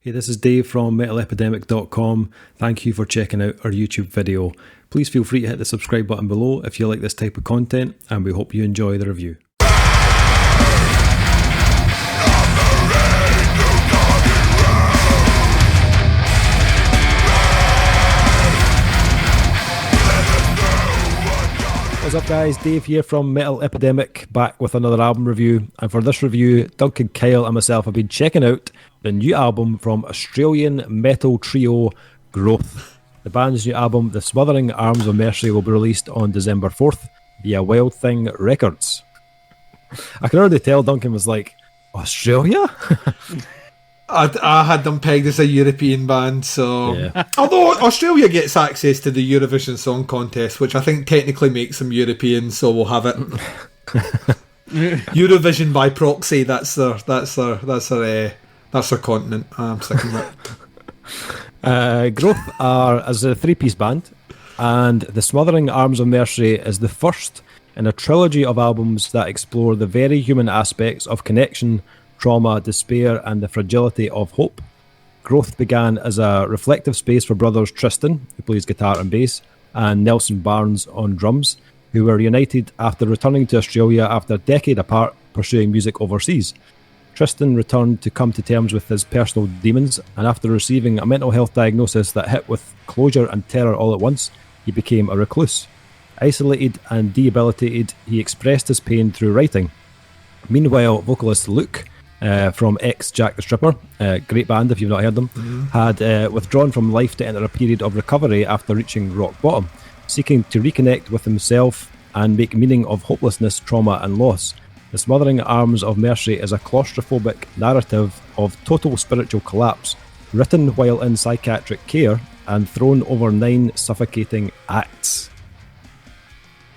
Hey, this is Dave from MetalEpidemic.com. Thank you for checking out our YouTube video. Please feel free to hit the subscribe button below if you like this type of content, and we hope you enjoy the review. What's up guys, Dave here from Metal Epidemic, back with another album review. And for this review, Duncan Kyle and myself have been checking out the new album from Australian metal trio Growth. The band's new album, The Smothering Arms of Mercy, will be released on December 4th via Wild Thing Records. I can already tell Duncan was like, Australia? I had them pegged as a European band, so... Yeah. Although Australia gets access to the Eurovision Song Contest, which I think technically makes them European, so we'll have it. Eurovision by proxy, that's their continent. I'm sick of it. Growth are as a three-piece band, and The Smothering Arms of Mercy is the first in a trilogy of albums that explore the very human aspects of connection, trauma, despair, and the fragility of hope. Growth began as a reflective space for brothers Tristan, who plays guitar and bass, and Nelson Barnes on drums, who were united after returning to Australia after a decade apart pursuing music overseas. Tristan returned to come to terms with his personal demons, and after receiving a mental health diagnosis that hit with closure and terror all at once, he became a recluse. Isolated and debilitated, he expressed his pain through writing. Meanwhile, vocalist Luke, from Jack the Stripper, great band if you've not heard them, had withdrawn from life to enter a period of recovery after reaching rock bottom, seeking to reconnect with himself and make meaning of hopelessness, trauma and loss. The Smothering Arms of Mercy is a claustrophobic narrative of total spiritual collapse, written while in psychiatric care and thrown over 9 suffocating acts.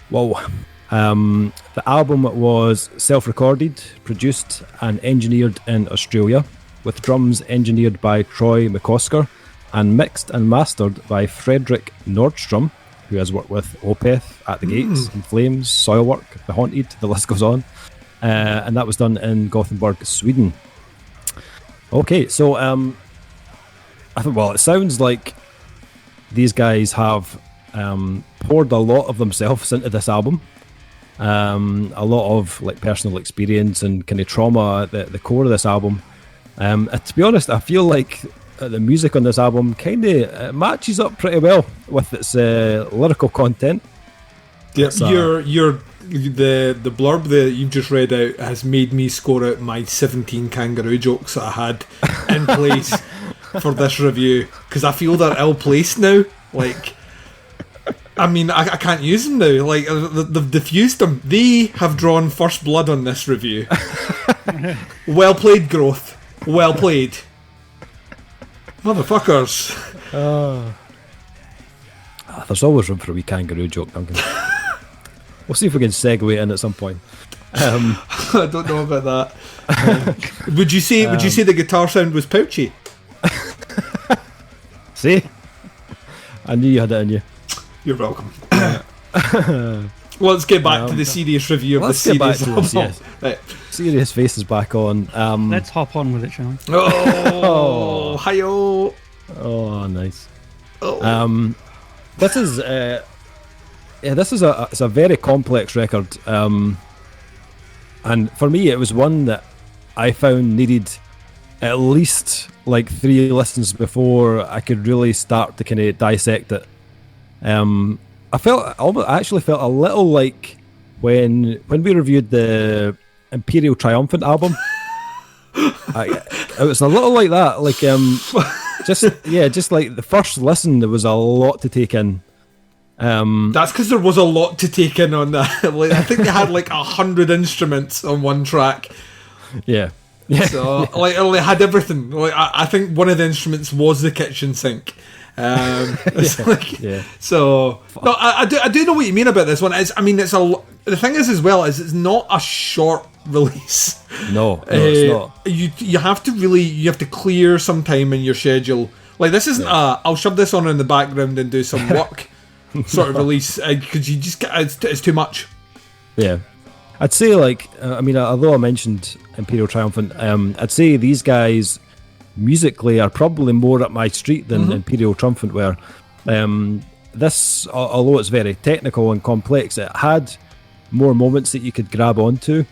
Whoa. The album was self-recorded, produced and engineered in Australia, with drums engineered by Troy McCosker and mixed and mastered by Frederick Nordstrom, who has worked with Opeth, At the Gates, In Flames, Soilwork, The Haunted, the list goes on. And that was done in Gothenburg, Sweden. Okay, so I thought, well, it sounds like these guys have poured a lot of themselves into this album. A lot of like personal experience and kind of trauma at the core of this album. To be honest, I feel like the music on this album kind of matches up pretty well with its lyrical content. Yeah, the blurb that you've just read out has made me score out my 17 kangaroo jokes that I had in place for this review, because I feel they're ill-placed now. Like, I mean, I can't use them now. Like, they've diffused them. They have drawn first blood on this review. Well played, Growth. Well played. Motherfuckers. There's always room for a wee kangaroo joke, Duncan. We'll see if we can segue in at some point. I don't know about that. Would you say the guitar sound was pouchy? See? I knew you had it in you. You're welcome. Well, let's get back to the serious review of the serious album. Yes. Right. Serious Face is back on. Let's hop on with it, shall we? Oh, hi-yo. Oh, nice. Oh. This is it's a very complex record, and for me, it was one that I found needed at least like 3 listens before I could really start to kind of dissect it. I actually felt a little like when we reviewed the Imperial Triumphant album. It was a little like that, like just like the first listen, there was a lot to take in. That's because there was a lot to take in on that. Like, I think they had like 100 instruments on one track. Yeah. So like they had everything. Like I think one of the instruments was the kitchen sink. So no, I do know what you mean about this one. The thing is as well is it's not a short release. No, it's not. You have to clear some time in your schedule. Like, this isn't I'll shove this on in the background and do some work sort of release, because you just it's too much. Yeah. I'd say, like, although I mentioned Imperial Triumphant, I'd say these guys musically are probably more up my street than Imperial Triumphant were. This, although it's very technical and complex, it had more moments that you could grab onto,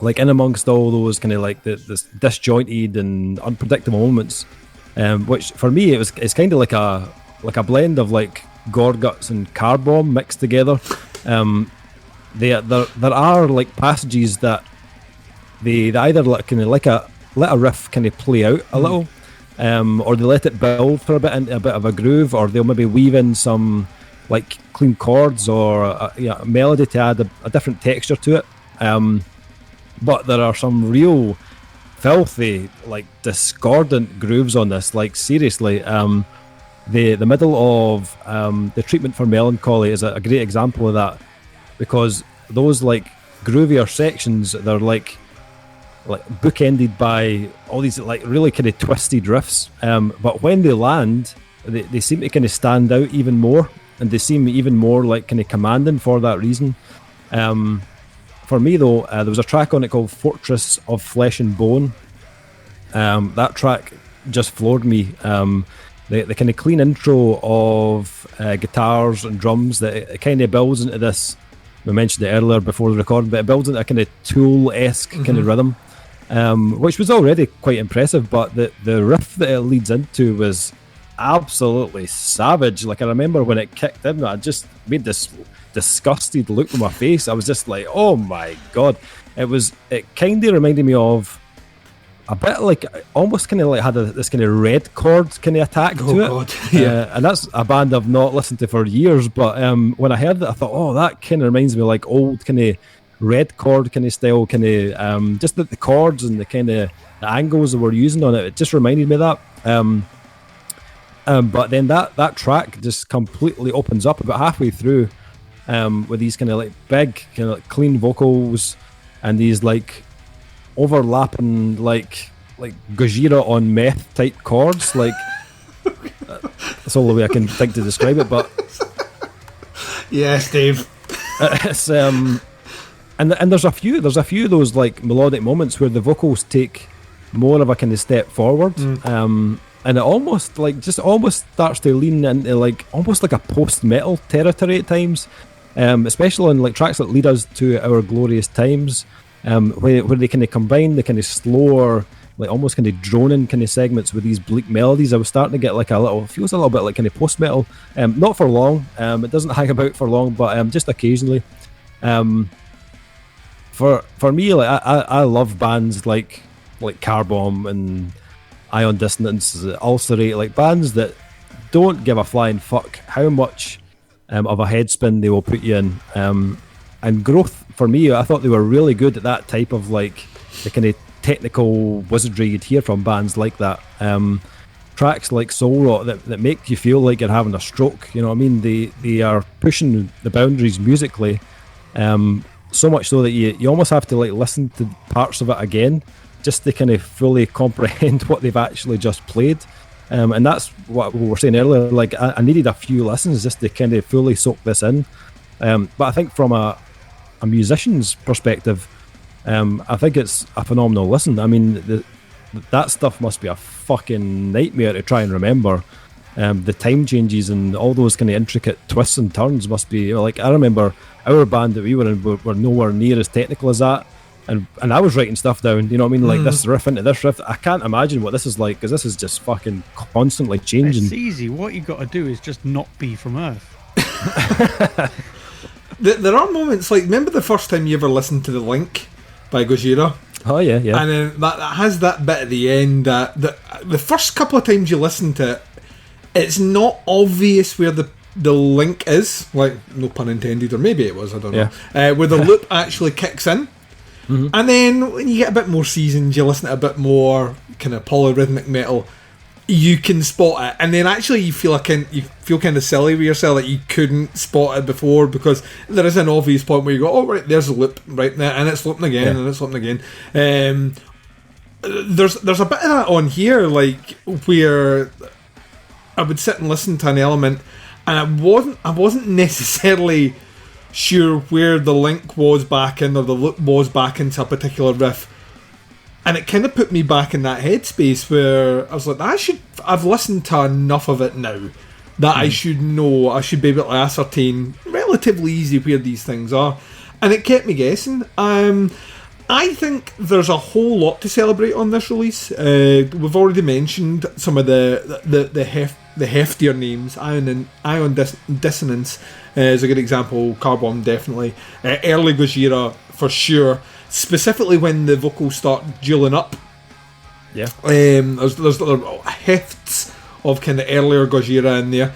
like in amongst all those kind of like this disjointed and unpredictable moments, which for me it's kind of like a blend of like Gorguts and Car Bomb mixed together. There are like passages that they either kind of like let a riff kind of play out a little, or they let it build for a bit into a bit of a groove, or they'll maybe weave in some like clean chords or a melody to add a different texture to it. But there are some real filthy, like discordant grooves on this. Like seriously, the middle of the treatment for melancholy is a great example of that, because those like groovier sections, they're like bookended by all these like really kind of twisted riffs, but when they land, they seem to kind of stand out even more, and they seem even more like kind of commanding for that reason. For me though, there was a track on it called Fortress of Flesh and Bone. That track just floored me. The kind of clean intro of guitars and drums, that it kind of builds into this, we mentioned it earlier before the recording, but it builds into a kind of Tool-esque kind of rhythm, which was already quite impressive, but the riff that it leads into was absolutely savage. Like I remember when it kicked in, I just made this disgusted look on my face. I was just like, oh my god. It kind of reminded me of a bit like, almost kind of like had this kind of red chord kind of attack to it. God. Yeah. And that's a band I've not listened to for years, but when I heard it I thought, oh, that kind of reminds me of like old kind of red chord kind of style, kind of just the chords and the kind of the angles that we're using on it just reminded me of that. But then that track just completely opens up about halfway through, with these kind of like big kind of like clean vocals and these like overlapping like Gojira on meth type chords. Like that's all the way I can think to describe it. But yes, Dave. It's and there's a few of those like melodic moments where the vocals take more of a kind of step forward, and it almost starts to lean into like almost like a post-metal territory at times, especially on like tracks that lead us to Our Glorious Times, where they kind of combine the kind of slower, like almost kind of droning kind of segments with these bleak melodies. I was starting to get like feels a little bit like kind of post-metal, not for long, it doesn't hang about for long, but just occasionally. For me, like I love bands like Car Bomb and Ion Dissonance, Ulcerate, like bands that don't give a flying fuck how much of a headspin they will put you in. And Growth, for me, I thought they were really good at that type of like the kind of technical wizardry you'd hear from bands like that. Tracks like Soul Rock that make you feel like you're having a stroke, you know what I mean? They are pushing the boundaries musically, so much so that you almost have to like listen to parts of it again just to kind of fully comprehend what they've actually just played. And that's what we were saying earlier, like I needed a few listens just to kind of fully soak this in. But I think from a musician's perspective, I think it's a phenomenal listen. I mean, that stuff must be a fucking nightmare to try and remember. The time changes and all those kind of intricate twists and turns must be like, I remember our band that we were in were nowhere near as technical as that, and I was writing stuff down, you know what I mean, like this riff into this riff. I can't imagine what this is like, because this is just fucking constantly changing. It's easy. What you got to do is just not be from Earth. There are moments like, remember the first time you ever listened to The Link by Gojira? Oh yeah. And then that has that bit at the end that the first couple of times you listen to it, it's not obvious where the link is, like, no pun intended, or maybe it was, I don't know, where the loop actually kicks in. And then when you get a bit more seasoned, you listen to a bit more kind of polyrhythmic metal, you can spot it, and then actually you feel kind of silly with yourself that you couldn't spot it before, because there is an obvious point where you go, oh right, there's a loop right there, and it's looping again, and it's looping again. There's a bit of that on here, like where I would sit and listen to an element, and I wasn't necessarily sure where the link was back in, or the loop was back into a particular riff, And it kind of put me back in that headspace where I was like, I've listened to enough of it now that I should know, I should be able to ascertain relatively easy where these things are. And it kept me guessing. I think there's a whole lot to celebrate on this release. We've already mentioned some of the heftier names. Ion Dissonance is a good example. Carbon, definitely. Early Gojira, for sure. Specifically when the vocals start dueling up. Yeah. There's hefts of kind of earlier Gojira in there.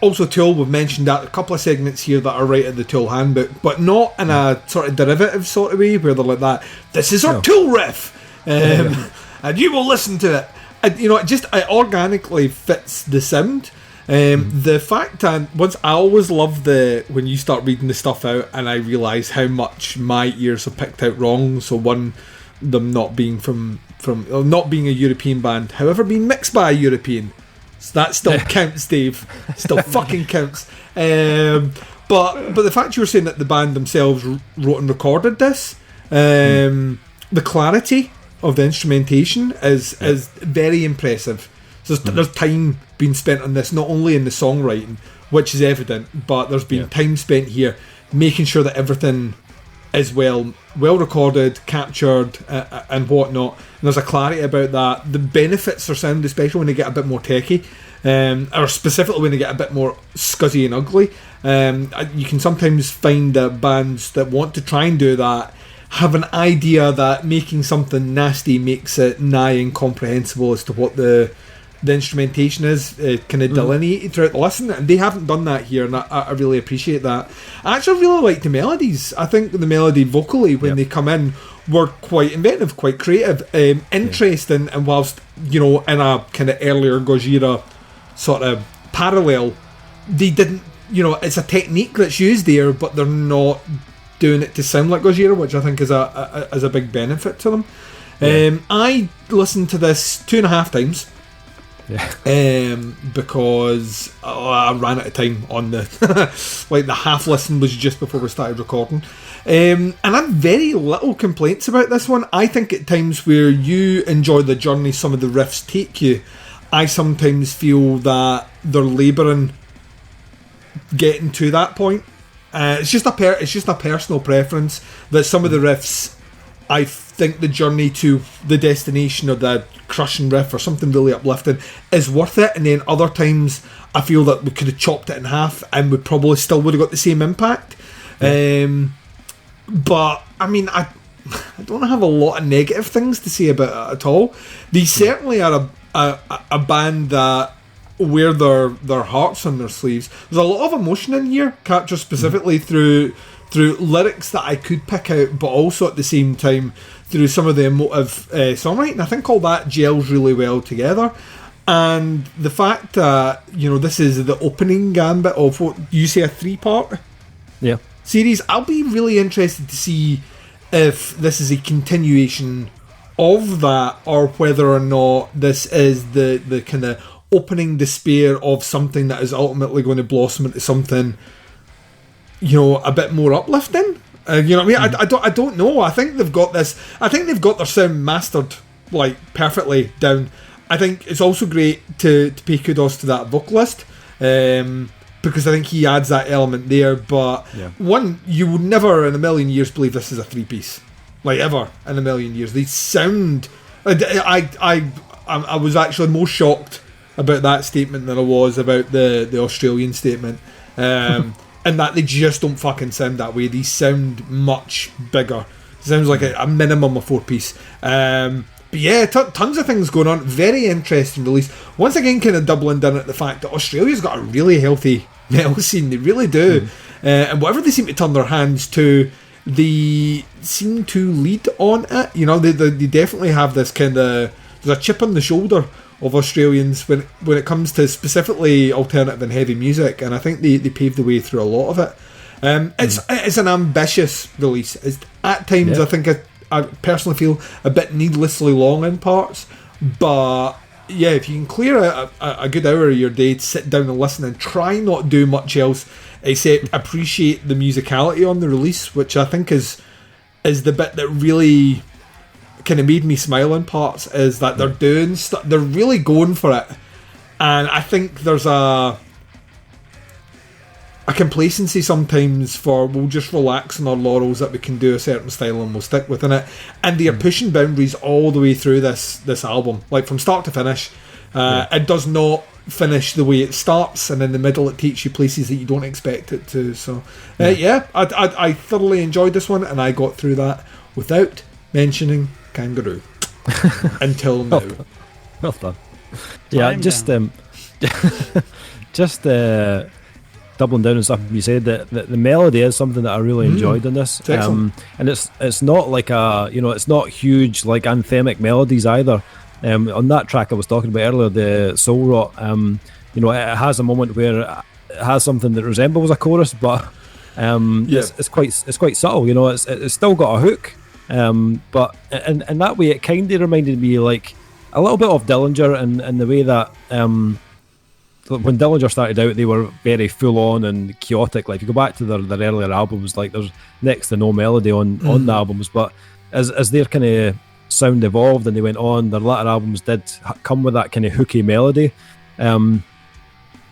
Also Tool, we've mentioned that a couple of segments here that are right at the Tool handbook, but not in a sort of derivative sort of way where they're like that. This is our Tool riff, and you will listen to it. And, it organically fits the sound. The fact that I always love when you start reading the stuff out and I realise how much my ears have picked out wrong. So them not being from not being a European band, however being mixed by a European. So that still counts, Dave. Still fucking counts. But the fact you were saying that the band themselves wrote and recorded this, the clarity of the instrumentation is very impressive. So there's time being spent on this, not only in the songwriting, which is evident, but there's been time spent here making sure that everything is well recorded, captured, and whatnot. And there's a clarity about that. The benefits for sound, especially when they get a bit more techie, or specifically when they get a bit more scuzzy and ugly. You can sometimes find that bands that want to try and do that have an idea that making something nasty makes it nigh incomprehensible as to what the instrumentation is kind of delineated throughout the listen, and they haven't done that here, and I really appreciate that. I actually really like the melodies. I think the melody vocally when they come in were quite inventive, quite creative, interesting, and whilst in a kind of earlier Gojira sort of parallel, they didn't, it's a technique that's used there, but they're not doing it to sound like Gojira, which I think is a big benefit to them. I listened to this 2.5 times. Because I ran out of time on the the half listen was just before we started recording, and I've very little complaints about this one. I think at times where you enjoy the journey some of the riffs take you, I sometimes feel that they're labouring getting to that point. It's just a personal preference that some of the riffs, I think the journey to the destination or the crushing riff or something really uplifting is worth it, and then other times I feel that we could have chopped it in half and we probably still would have got the same impact. But I mean, I don't have a lot of negative things to say about it at all. They certainly are a band that wear their hearts on their sleeves. There's a lot of emotion in here, captured specifically through lyrics that I could pick out, but also at the same time through some of the emotive songwriting. I think all that gels really well together. And the fact that, this is the opening gambit of what you say a 3-part series, I'll be really interested to see if this is a continuation of that, or whether or not this is the kind of opening despair of something that is ultimately going to blossom into something a bit more uplifting. You know what I mean? I don't know. I think they've got this. I think they've got their sound mastered perfectly down. I think it's also great to pay kudos to that vocalist, because I think he adds that element there. But one, you would never in a million years believe this is a 3-piece, ever in a million years. They sound. I was actually more shocked about that statement than I was about the Australian statement. And that they just don't fucking sound that way. These sound much bigger. It sounds like a minimum of 4-piece. But yeah, tons of things going on. Very interesting release. Once again, kind of doubling down at the fact that Australia's got a really healthy metal scene. They really do. And whatever they seem to turn their hands to, they seem to lead on it. They definitely have this kind of... There's a chip on the shoulder of Australians when it comes to specifically alternative and heavy music, and I think they paved the way through a lot of it. It's an ambitious release. At times I think I personally feel a bit needlessly long in parts, but yeah, if you can clear a good hour of your day to sit down and listen and try not do much else except appreciate the musicality on the release, which I think is the bit that really kind of made me smile in parts is that they're doing they're really going for it, and I think there's a complacency sometimes for we'll just relax on our laurels that we can do a certain style and we'll stick within it, and they are pushing boundaries all the way through this album, like from start to finish. It does not finish the way it starts, and in the middle it takes you places that you don't expect it to. So I thoroughly enjoyed this one, and I got through that without mentioning Kangaroo until now. Well done. Yeah, just doubling down on something you said, that the melody is something that I really enjoyed in this, and it's not like it's not huge like anthemic melodies either. On that track I was talking about earlier, the soul rot, it has a moment where it has something that resembles a chorus, but it's quite subtle. It's still got a hook, but in that way it kind of reminded me like a little bit of Dillinger, and the way that when Dillinger started out, they were very full on and chaotic. Like if you go back to their earlier albums, like there's next to no melody on the albums, but as their kind of sound evolved and they went on, their latter albums did come with that kind of hooky melody, and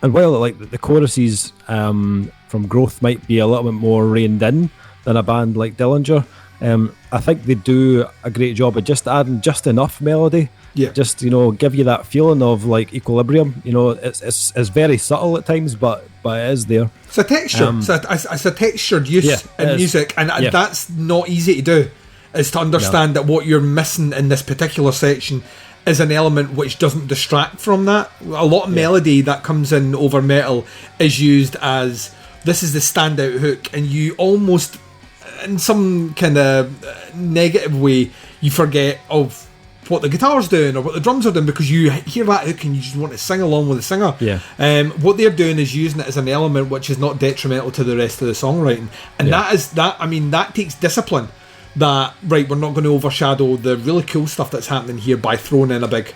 while like the choruses from Growth might be a little bit more reined in than a band like Dillinger, I think they do a great job of just adding just enough melody, just give you that feeling of like equilibrium. It's very subtle at times, but it is there. It's a texture. It's a textured use in music, and that's not easy to do. Is to understand that what you're missing in this particular section is an element which doesn't distract from that. A lot of melody that comes in over metal is used as this is the standout hook, and you almost, in some kind of negative way, you forget of what the guitar's doing or what the drums are doing because you hear that hook and you just want to sing along with the singer. What they're doing is using it as an element which is not detrimental to the rest of the songwriting, and that takes discipline. That we're not going to overshadow the really cool stuff that's happening here by throwing in a big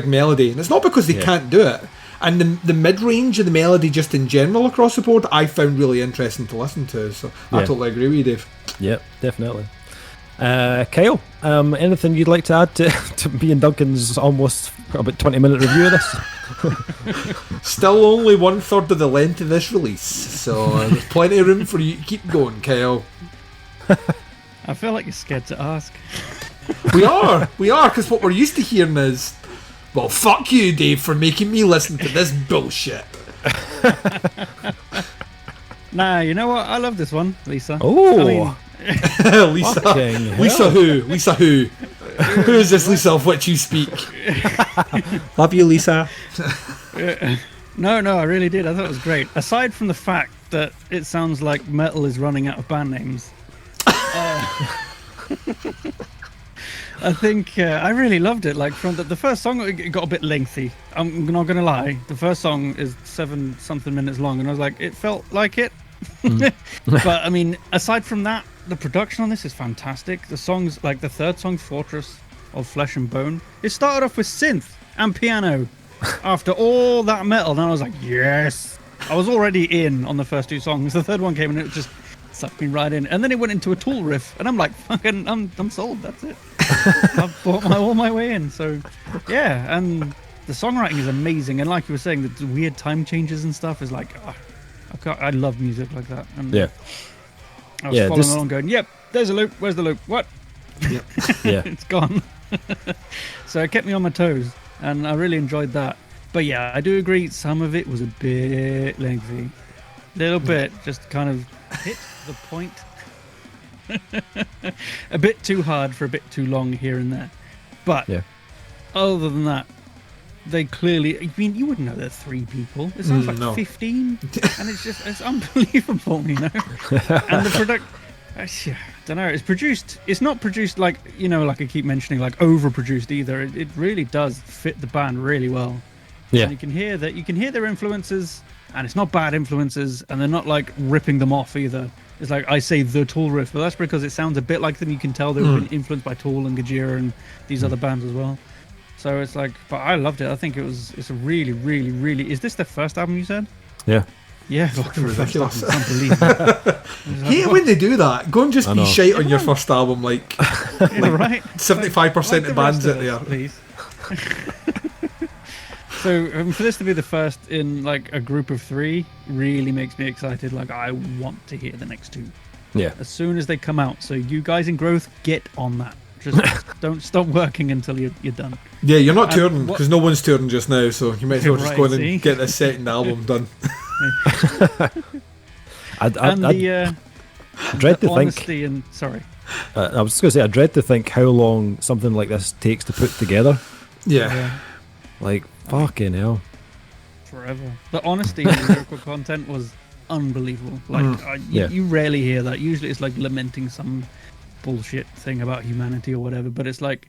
melody, and it's not because they can't do it. And the mid range of the melody, just in general across the board, I found really interesting to listen to. So I totally agree with you, Dave. Yep, definitely. Kyle, anything you'd like to add to me and Duncan's almost about 20-minute review of this? Still only 1/3 of the length of this release, so there's plenty of room for you to keep going, Kyle. I feel like you're scared to ask. We are, because what we're used to hearing is, well, fuck you, Dave, for making me listen to this bullshit. Nah, you know what? I love this one, Lisa. Oh, Lisa who? Who is this Lisa of which you speak? Love you, Lisa. No, I really did. I thought it was great. Aside from the fact that it sounds like metal is running out of band names. I think I really loved it. Like from the first song, it got a bit lengthy. I'm not gonna lie. The first song is 7-something minutes long, and I was like, it felt like it. But I mean, aside from that, the production on this is fantastic. The songs, like the third song, Fortress of Flesh and Bone, it started off with synth and piano. After all that metal, and I was like, yes. I was already in on the first two songs. The third one came and it just sucked me right in, and then it went into a Tool riff, and I'm like, fucking, I'm sold. That's it. I've bought all my way in. So, yeah, and the songwriting is amazing, and like you were saying, the weird time changes and stuff is like, I love music like that. And I was following along, going, yep, there's a loop. Where's the loop? What? Yep. It's gone. So it kept me on my toes, and I really enjoyed that. But yeah, I do agree. Some of it was a bit lengthy, little bit, just kind of hit the point a bit too hard for a bit too long here and there. But other than that, they clearly, I mean, you wouldn't know they're 3 people. It sounds like 15, and it's unbelievable, you know. And the product, I don't know, it's not produced like, you know, like I keep mentioning, like overproduced either. It really does fit the band really well. And you can hear their influences, and it's not bad influences, and they're not like ripping them off either. It's like I say the Tool riff, but that's because it sounds a bit like them. You can tell they've been influenced by Tool and Gojira and these other bands as well. So it's like, but I loved it. I think it's a really, really, really. Is this their first album, you said? Yeah. Yeah, fucking ridiculous. Unbelievable. Hate when they do that. Go and just be shite on your first album, like, right? 75% of bands out there. Please. So for this to be the first in like a group of 3 really makes me excited. Like, I want to hear the next 2. Yeah. As soon as they come out. So you guys in Growth, get on that. Just don't stop working until you're done. Yeah, you're not touring because no one's touring just now, so you might as well just go in and get this second album done. I dread to honesty think. And sorry, I was just going to say, I dread to think how long something like this takes to put together. Yeah. Like, fucking hell. Forever. The honesty in the lyrical content was unbelievable. Like, you rarely hear that. Usually it's like lamenting some bullshit thing about humanity or whatever, but it's like,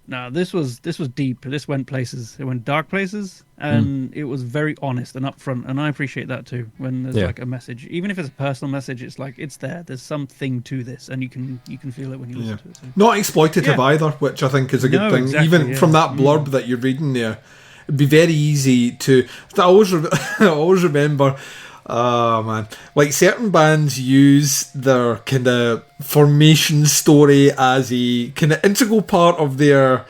no, this was deep. This went places. It went dark places, and it was very honest and upfront, and I appreciate that too. When there's like a message, even if it's a personal message, it's like it's there. There's something to this, and you can feel it when you listen to it. So. Not exploitative either, which I think is a good thing. Exactly, even from that blurb that you're reading there, it'd be very easy to. I always remember. Oh man, like certain bands use their kind of formation story as a kind of integral part of their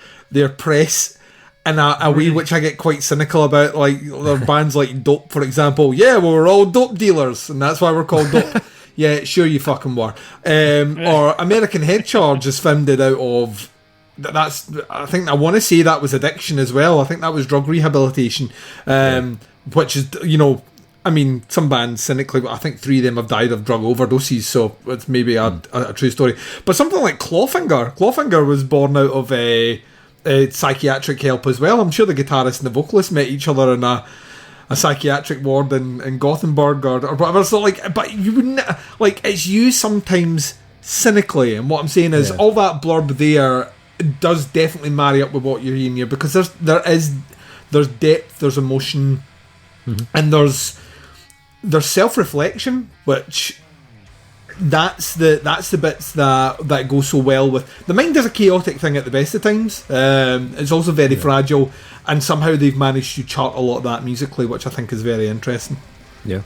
press in a way which I get quite cynical about. Like there are bands like Dope, for example. Yeah, well, we're all dope dealers, and that's why we're called Dope. Yeah, sure you fucking were. Or American Head Charge is founded out of. I think I want to say that was addiction as well. I think that was drug rehabilitation, which is I mean, some bands, cynically, I think 3 of them have died of drug overdoses, so it's maybe a true story. But something like Clawfinger was born out of a psychiatric help as well. I'm sure the guitarist and the vocalist met each other in a psychiatric ward in Gothenburg or whatever. So, like, but you wouldn't, like, it's used sometimes cynically, and what I'm saying is all that blurb there does definitely marry up with what you're hearing here, because there's depth, there's emotion, and there's self-reflection, which that's the bits that go so well with the mind. Is a chaotic thing at the best of times. It's also very fragile, and somehow they've managed to chart a lot of that musically, which I think is very interesting. I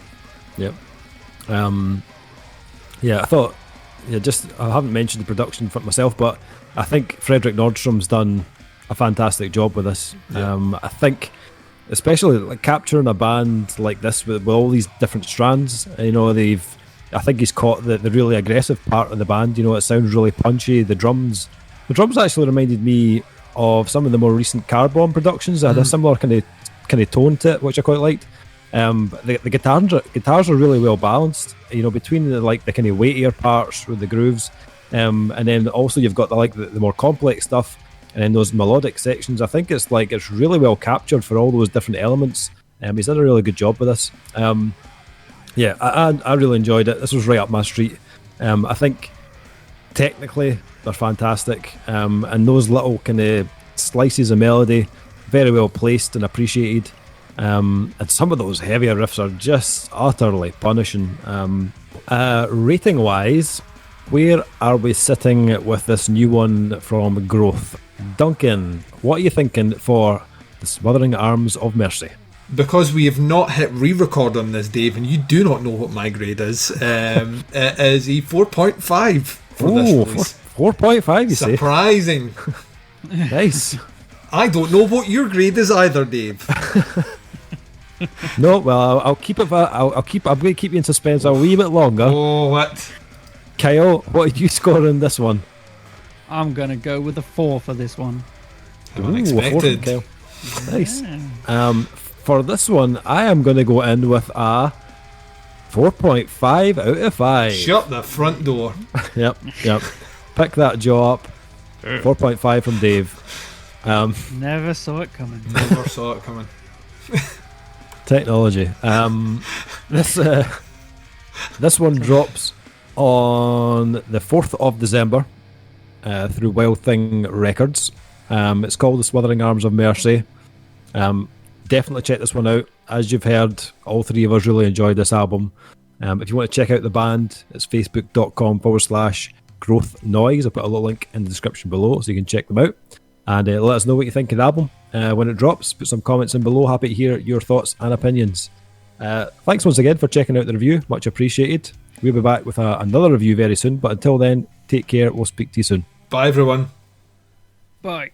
thought I haven't mentioned the production for myself, but I think Fredrik Nordstrom's done a fantastic job with this. I think especially like capturing a band like this with all these different strands, I think he's caught the really aggressive part of the band. It sounds really punchy. The drums actually reminded me of some of the more recent Carbon productions that had a similar kind of tone to it, which I quite liked. The guitars are really well balanced, between the kind of weightier parts with the grooves, and then also you've got the more complex stuff. And in those melodic sections, I think it's really well captured for all those different elements. He's done a really good job with this. I really enjoyed it. This was right up my street. I think technically they're fantastic, and those little kind of slices of melody, very well placed and appreciated. And some of those heavier riffs are just utterly punishing. Rating wise, where are we sitting with this new one from Growth? Duncan, what are you thinking for the Smothering Arms of Mercy? Because we have not hit re-record on this, Dave, and you do not know what my grade is, it is a 4.5 for this release. 4.5, you say? Surprising. Nice. I don't know what your grade is either, Dave. No, well, I'm going to keep you in suspense a wee bit longer. Oh, what? Kyle, what did you score in this one? I'm going to go with a 4 for this one. Unexpected. Nice. For this one, I am going to go in with a 4.5 out of 5. Shut the front door. Yep. Pick that jaw up. 4.5 from Dave. Never saw it coming. Never saw it coming. Technology. This one drops on the 4th of December through Wild Thing Records. It's called The Smothering Arms of Mercy. Definitely check this one out. As you've heard, all 3 of us really enjoyed this album. If you want to check out the band, it's facebook.com/Growth Noise. I'll put a little link in the description below so you can check them out. And let us know what you think of the album when it drops. Put some comments in below. Happy to hear your thoughts and opinions. Thanks once again for checking out the review. Much appreciated. We'll be back with another review very soon. But until then, take care. We'll speak to you soon. Bye, everyone. Bye.